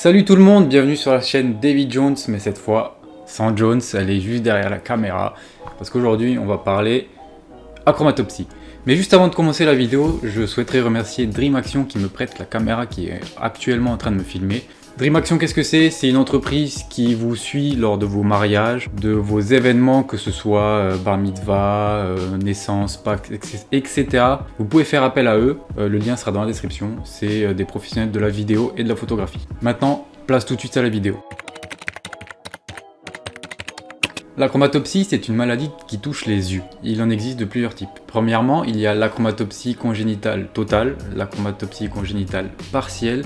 Salut tout le monde, bienvenue sur la chaîne David Jones, mais cette fois sans Jones, elle est juste derrière la caméra, parce qu'aujourd'hui on va parler achromatopsie. Mais juste avant de commencer la vidéo, je souhaiterais remercier Dream Action qui me prête la caméra qui est actuellement en train de me filmer. Dream Action, qu'est-ce que c'est? C'est une entreprise qui vous suit lors de vos mariages, de vos événements, que ce soit bar mitzvah, naissance, Pâques, etc. Vous pouvez faire appel à eux, le lien sera dans la description. C'est des professionnels de la vidéo et de la photographie. Maintenant, place tout de suite à la vidéo. L'achromatopsie, c'est une maladie qui touche les yeux. Il en existe de plusieurs types. Premièrement, il y a l'achromatopsie congénitale totale, l'achromatopsie congénitale partielle,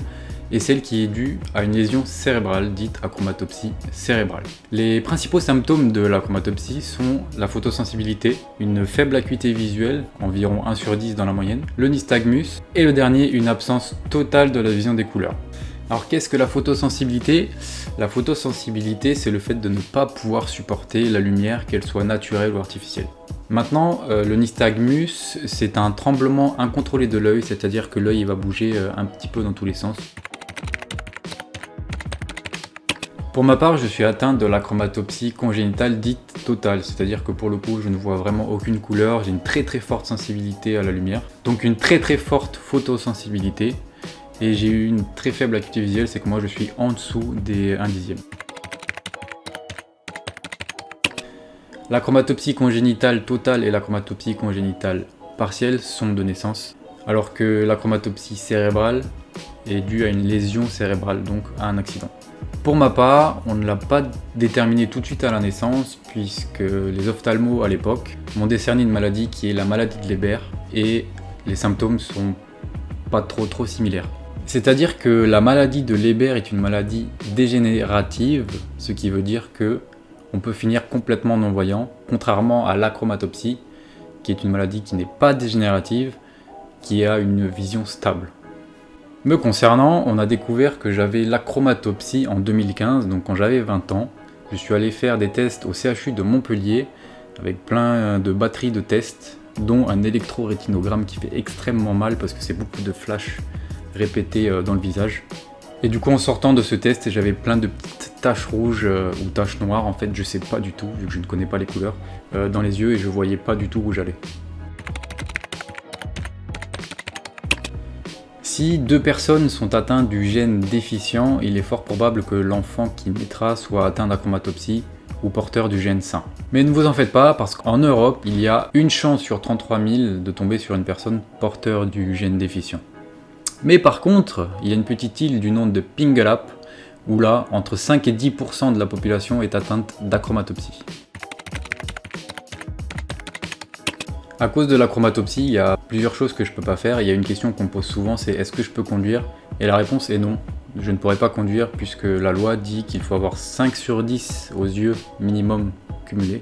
et celle qui est due à une lésion cérébrale, dite achromatopsie cérébrale. Les principaux symptômes de l'achromatopsie sont la photosensibilité, une faible acuité visuelle, environ 1 sur 10 dans la moyenne, le nystagmus, et le dernier, une absence totale de la vision des couleurs. Alors qu'est-ce que la photosensibilité? La photosensibilité, c'est le fait de ne pas pouvoir supporter la lumière, qu'elle soit naturelle ou artificielle. Maintenant, le nystagmus, c'est un tremblement incontrôlé de l'œil, c'est-à-dire que l'œil va bouger un petit peu dans tous les sens. Pour ma part, je suis atteint de l'achromatopsie congénitale dite totale, c'est-à-dire que pour le coup, je ne vois vraiment aucune couleur, j'ai une très forte sensibilité à la lumière, donc une très forte photosensibilité, et j'ai eu une très faible acuité visuelle, c'est que moi je suis en dessous des 1 dixième. L'achromatopsie congénitale totale et l'achromatopsie congénitale partielle sont de naissance, alors que l'achromatopsie cérébrale est due à une lésion cérébrale, donc à un accident. Pour ma part, on ne l'a pas déterminé tout de suite à la naissance, puisque les ophtalmos à l'époque m'ont décerné une maladie qui est la maladie de Leber, et les symptômes sont pas trop similaires. C'est-à-dire que la maladie de Leber est une maladie dégénérative, ce qui veut dire que on peut finir complètement non-voyant, contrairement à l'achromatopsie, qui est une maladie qui n'est pas dégénérative, qui a une vision stable. Me concernant, on a découvert que j'avais l'achromatopsie en 2015, donc quand j'avais 20 ans. Je suis allé faire des tests au CHU de Montpellier, avec plein de batteries de tests, dont un électrorétinogramme qui fait extrêmement mal parce que c'est beaucoup de flashs répétés dans le visage. Et du coup, en sortant de ce test, j'avais plein de petites taches rouges ou taches noires, en fait je sais pas du tout, vu que je ne connais pas les couleurs, dans les yeux, et je voyais pas du tout où j'allais. Si 2 personnes sont atteintes du gène déficient, il est fort probable que l'enfant qui naîtra soit atteint d'achromatopsie ou porteur du gène sain. Mais ne vous en faites pas, parce qu'en Europe, il y a une chance sur 33 000 de tomber sur une personne porteur du gène déficient. Mais par contre, il y a une petite île du nom de Pingelap, où là, entre 5 et 10% de la population est atteinte d'achromatopsie. À cause de l'achromatopsie, il y a plusieurs choses que je peux pas faire. Il y a une question qu'on me pose souvent, c'est est-ce que je peux conduire? Et la réponse est non. Je ne pourrais pas conduire puisque la loi dit qu'il faut avoir 5 sur 10 aux yeux minimum cumulés.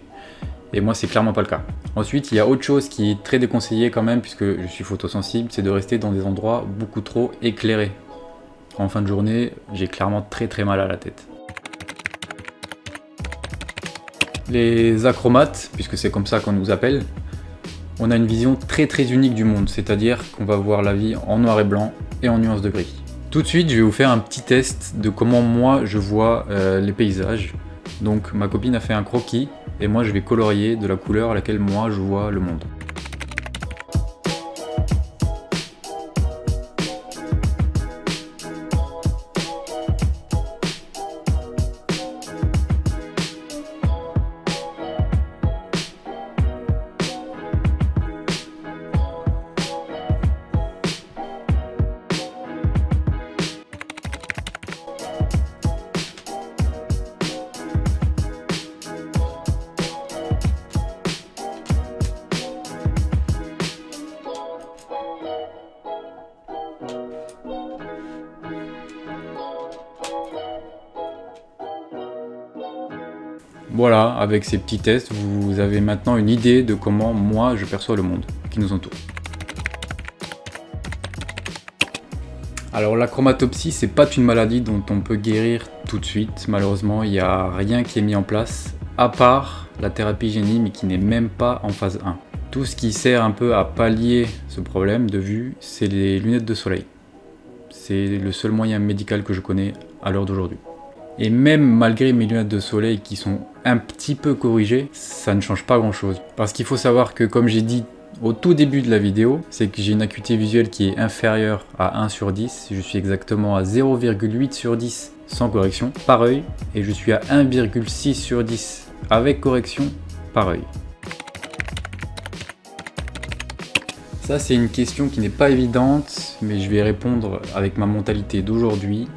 Et moi, c'est clairement pas le cas. Ensuite, il y a autre chose qui est très déconseillée quand même, puisque je suis photosensible, c'est de rester dans des endroits beaucoup trop éclairés. En fin de journée, j'ai clairement très mal à la tête. Les achromates, puisque c'est comme ça qu'on nous appelle, on a une vision très unique du monde, c'est-à-dire qu'on va voir la vie en noir et blanc et en nuances de gris. Tout de suite, je vais vous faire un petit test de comment moi je vois les paysages. Donc ma copine a fait un croquis et moi je vais colorier de la couleur à laquelle moi je vois le monde. Voilà, avec ces petits tests, vous avez maintenant une idée de comment moi je perçois le monde qui nous entoure. Alors l'achromatopsie, c'est pas une maladie dont on peut guérir tout de suite. Malheureusement, il n'y a rien qui est mis en place, à part la thérapie génie, mais qui n'est même pas en phase 1. Tout ce qui sert un peu à pallier ce problème de vue, c'est les lunettes de soleil. C'est le seul moyen médical que je connais à l'heure d'aujourd'hui. Et même malgré mes lunettes de soleil qui sont un petit peu corrigées, ça ne change pas grand chose. Parce qu'il faut savoir que, comme j'ai dit au tout début de la vidéo, c'est que j'ai une acuité visuelle qui est inférieure à 1 sur 10. Je suis exactement à 0,8 sur 10 sans correction par œil. Et je suis à 1,6 sur 10 avec correction par œil. Ça, c'est une question qui n'est pas évidente, mais je vais répondre avec ma mentalité d'aujourd'hui.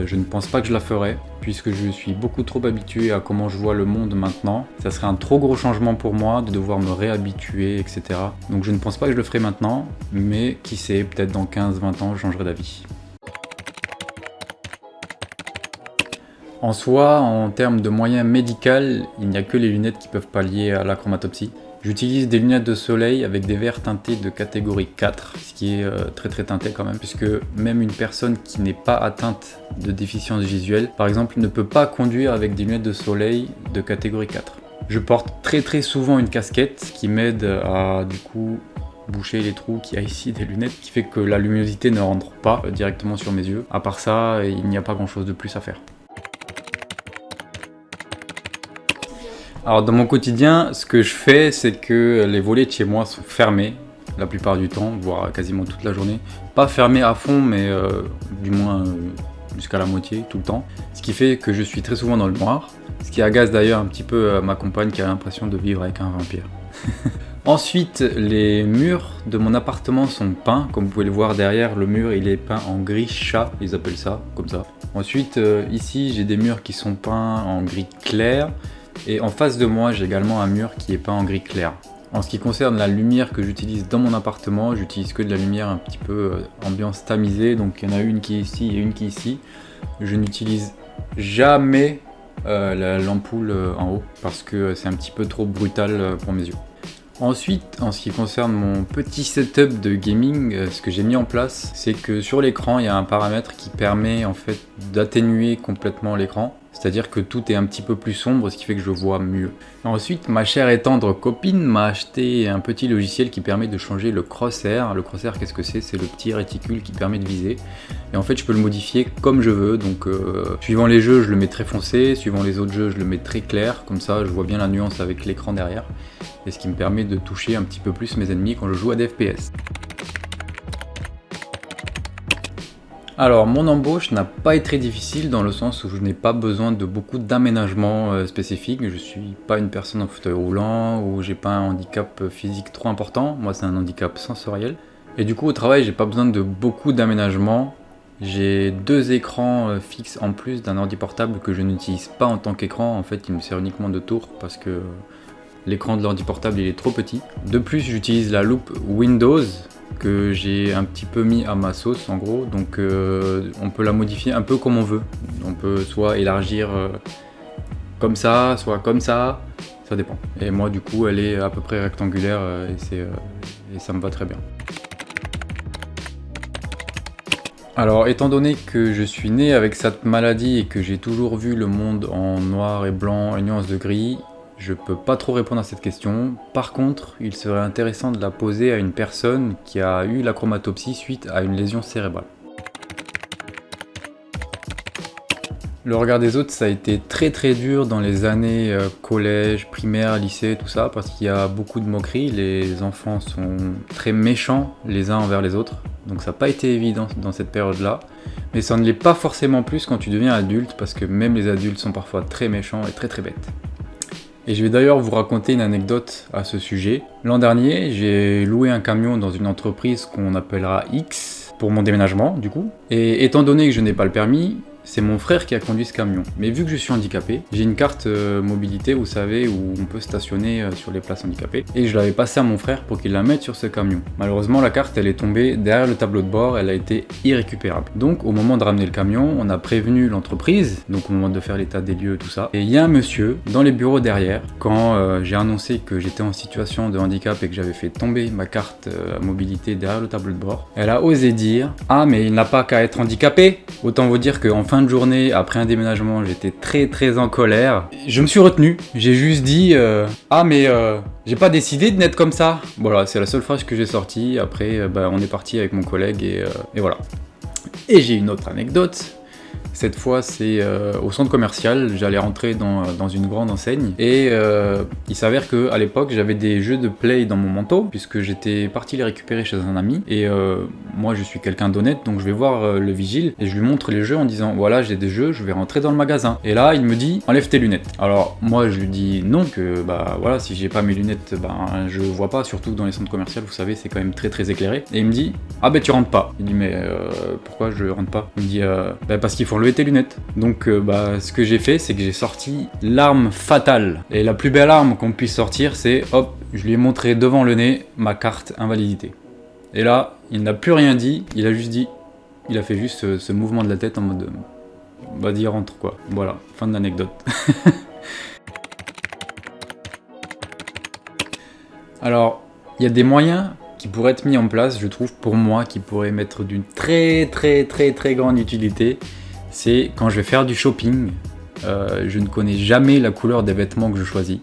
Je ne pense pas que je la ferai, puisque je suis beaucoup trop habitué à comment je vois le monde maintenant. Ça serait un trop gros changement pour moi de devoir me réhabituer, etc. Donc je ne pense pas que je le ferai maintenant, mais qui sait, peut-être dans 15-20 ans, je changerai d'avis. En soi, en termes de moyens médicaux, il n'y a que les lunettes qui peuvent pallier à la chromatopsie. J'utilise des lunettes de soleil avec des verres teintés de catégorie 4, ce qui est très teinté quand même, puisque même une personne qui n'est pas atteinte de déficience visuelle, par exemple, ne peut pas conduire avec des lunettes de soleil de catégorie 4. Je porte très souvent une casquette qui m'aide à du coup boucher les trous qu'il y a ici des lunettes, qui fait que la luminosité ne rentre pas directement sur mes yeux. À part ça, il n'y a pas grand chose de plus à faire. Alors dans mon quotidien, ce que je fais, c'est que les volets de chez moi sont fermés la plupart du temps, voire quasiment toute la journée. Pas fermés à fond, mais du moins jusqu'à la moitié, tout le temps. Ce qui fait que je suis très souvent dans le noir, ce qui agace d'ailleurs un petit peu ma compagne qui a l'impression de vivre avec un vampire. Ensuite, les murs de mon appartement sont peints, comme vous pouvez le voir derrière, le mur il est peint en gris chat, ils appellent ça, comme ça. Ensuite, ici j'ai des murs qui sont peints en gris clair. Et en face de moi, j'ai également un mur qui est peint en gris clair. En ce qui concerne la lumière que j'utilise dans mon appartement, j'utilise que de la lumière un petit peu ambiance tamisée. Donc il y en a une qui est ici et une qui est ici. Je n'utilise jamais l'ampoule en haut parce que c'est un petit peu trop brutal pour mes yeux. Ensuite, en ce qui concerne mon petit setup de gaming, ce que j'ai mis en place, c'est que sur l'écran, il y a un paramètre qui permet en fait d'atténuer complètement l'écran. C'est-à-dire que tout est un petit peu plus sombre, ce qui fait que je vois mieux. Ensuite, ma chère et tendre copine m'a acheté un petit logiciel qui permet de changer le crosshair. Le crosshair, qu'est-ce que c'est? C'est le petit réticule qui permet de viser. Et en fait, je peux le modifier comme je veux. Donc, suivant les jeux, je le mets très foncé. Suivant les autres jeux, je le mets très clair. Comme ça, je vois bien la nuance avec l'écran derrière. Et ce qui me permet de toucher un petit peu plus mes ennemis quand je joue à des FPS. Alors, mon embauche n'a pas été très difficile dans le sens où je n'ai pas besoin de beaucoup d'aménagements spécifiques. Je suis pas une personne en fauteuil roulant ou j'ai pas un handicap physique trop important. Moi, c'est un handicap sensoriel. Et du coup, au travail, j'ai pas besoin de beaucoup d'aménagements. J'ai 2 écrans fixes en plus d'un ordi portable que je n'utilise pas en tant qu'écran. En fait, il me sert uniquement de tour parce que l'écran de l'ordi portable il est trop petit. De plus, j'utilise la loupe Windows que j'ai un petit peu mis à ma sauce en gros, donc on peut la modifier un peu comme on veut. On peut soit élargir comme ça, soit comme ça dépend. Et moi du coup elle est à peu près rectangulaire et ça me va très bien. Alors étant donné que je suis né avec cette maladie et que j'ai toujours vu le monde en noir et blanc et nuances de gris, je peux pas trop répondre à cette question. Par contre, il serait intéressant de la poser à une personne qui a eu la chromatopsie suite à une lésion cérébrale. Le regard des autres, ça a été très dur dans les années collège, primaire, lycée, tout ça, parce qu'il y a beaucoup de moqueries. Les enfants sont très méchants les uns envers les autres, donc ça n'a pas été évident dans cette période-là. Mais ça ne l'est pas forcément plus quand tu deviens adulte, parce que même les adultes sont parfois très méchants et très bêtes. Et je vais d'ailleurs vous raconter une anecdote à ce sujet. L'an dernier, j'ai loué un camion dans une entreprise qu'on appellera X pour mon déménagement du coup. Et étant donné que je n'ai pas le permis, c'est mon frère qui a conduit ce camion. Mais vu que je suis handicapé, j'ai une carte mobilité, vous savez, où on peut stationner sur les places handicapées. Et je l'avais passée à mon frère pour qu'il la mette sur ce camion. Malheureusement, la carte, elle est tombée derrière le tableau de bord, elle a été irrécupérable. Donc, au moment de ramener le camion, on a prévenu l'entreprise, donc au moment de faire l'état des lieux, tout ça. Et il y a un monsieur dans les bureaux derrière, quand j'ai annoncé que j'étais en situation de handicap et que j'avais fait tomber ma carte mobilité derrière le tableau de bord, elle a osé dire « Ah, mais il n'a pas qu'à être handicapé !» Autant vous dire qu'en fin de journée, après un déménagement, j'étais très en colère. Je me suis retenu, j'ai juste dit ah mais j'ai pas décidé de naître comme ça. Voilà, c'est la seule phrase que j'ai sortie. Après, on est parti avec mon collègue et voilà. Et j'ai une autre anecdote. Cette fois, c'est au centre commercial. J'allais rentrer dans une grande enseigne. Et il s'avère qu'à l'époque, j'avais des jeux de play dans mon manteau, puisque j'étais parti les récupérer chez un ami. Et moi, je suis quelqu'un d'honnête, donc je vais voir le vigile et je lui montre les jeux en disant voilà, j'ai des jeux, je vais rentrer dans le magasin. Et là, il me dit enlève tes lunettes. Alors, moi, je lui dis non, que bah voilà, si j'ai pas mes lunettes, ben je vois pas, surtout dans les centres commerciaux, vous savez, c'est quand même très très éclairé. Et il me dit ah ben tu rentres pas. Il dit mais pourquoi je rentre pas? Il me dit parce qu'il faut enlever tes lunettes. Donc ce que j'ai fait, c'est que j'ai sorti l'arme fatale. Et la plus belle arme qu'on puisse sortir, c'est hop, je lui ai montré devant le nez ma carte invalidité. Et là, il n'a plus rien dit, il a juste dit, il a fait juste ce mouvement de la tête en mode vas-y rentre quoi. Voilà, fin de l'anecdote. Alors, il y a des moyens qui pourraient être mis en place, je trouve, pour moi, qui pourraient m'être d'une très grande utilité. C'est quand je vais faire du shopping, je ne connais jamais la couleur des vêtements que je choisis.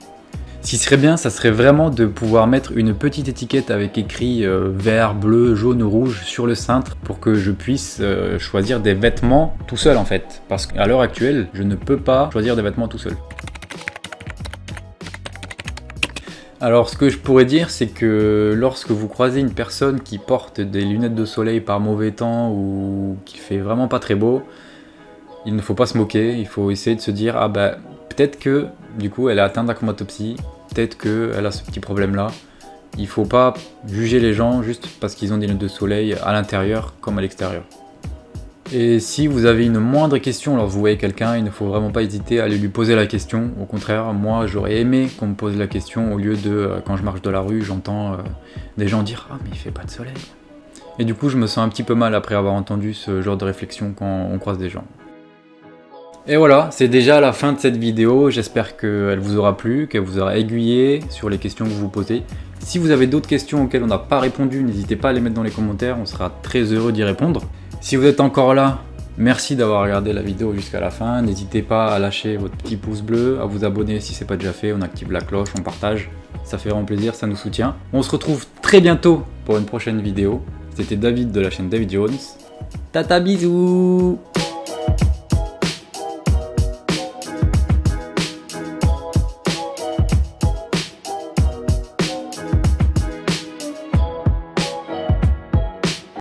Ce qui serait bien, ça serait vraiment de pouvoir mettre une petite étiquette avec écrit vert, bleu, jaune, rouge sur le cintre pour que je puisse choisir des vêtements tout seul en fait. Parce qu'à l'heure actuelle, je ne peux pas choisir des vêtements tout seul. Alors ce que je pourrais dire, c'est que lorsque vous croisez une personne qui porte des lunettes de soleil par mauvais temps ou qui fait vraiment pas très beau, il ne faut pas se moquer, il faut essayer de se dire ah bah peut-être que du coup elle est atteinte d'acromatopsie, peut-être qu'elle a ce petit problème là. Il faut pas juger les gens juste parce qu'ils ont des lunettes de soleil à l'intérieur comme à l'extérieur. Et si vous avez une moindre question lorsque vous voyez quelqu'un, il ne faut vraiment pas hésiter à aller lui poser la question. Au contraire, moi j'aurais aimé qu'on me pose la question au lieu de quand je marche dans la rue, j'entends des gens dire ah mais il fait pas de soleil. Et du coup je me sens un petit peu mal après avoir entendu ce genre de réflexion quand on croise des gens. Et voilà, c'est déjà la fin de cette vidéo, j'espère qu'elle vous aura plu, qu'elle vous aura aiguillé sur les questions que vous vous posez. Si vous avez d'autres questions auxquelles on n'a pas répondu, n'hésitez pas à les mettre dans les commentaires, on sera très heureux d'y répondre. Si vous êtes encore là, merci d'avoir regardé la vidéo jusqu'à la fin, n'hésitez pas à lâcher votre petit pouce bleu, à vous abonner si c'est pas déjà fait, on active la cloche, on partage, ça fait vraiment plaisir, ça nous soutient. On se retrouve très bientôt pour une prochaine vidéo, c'était David de la chaîne David Jones, tata bisous.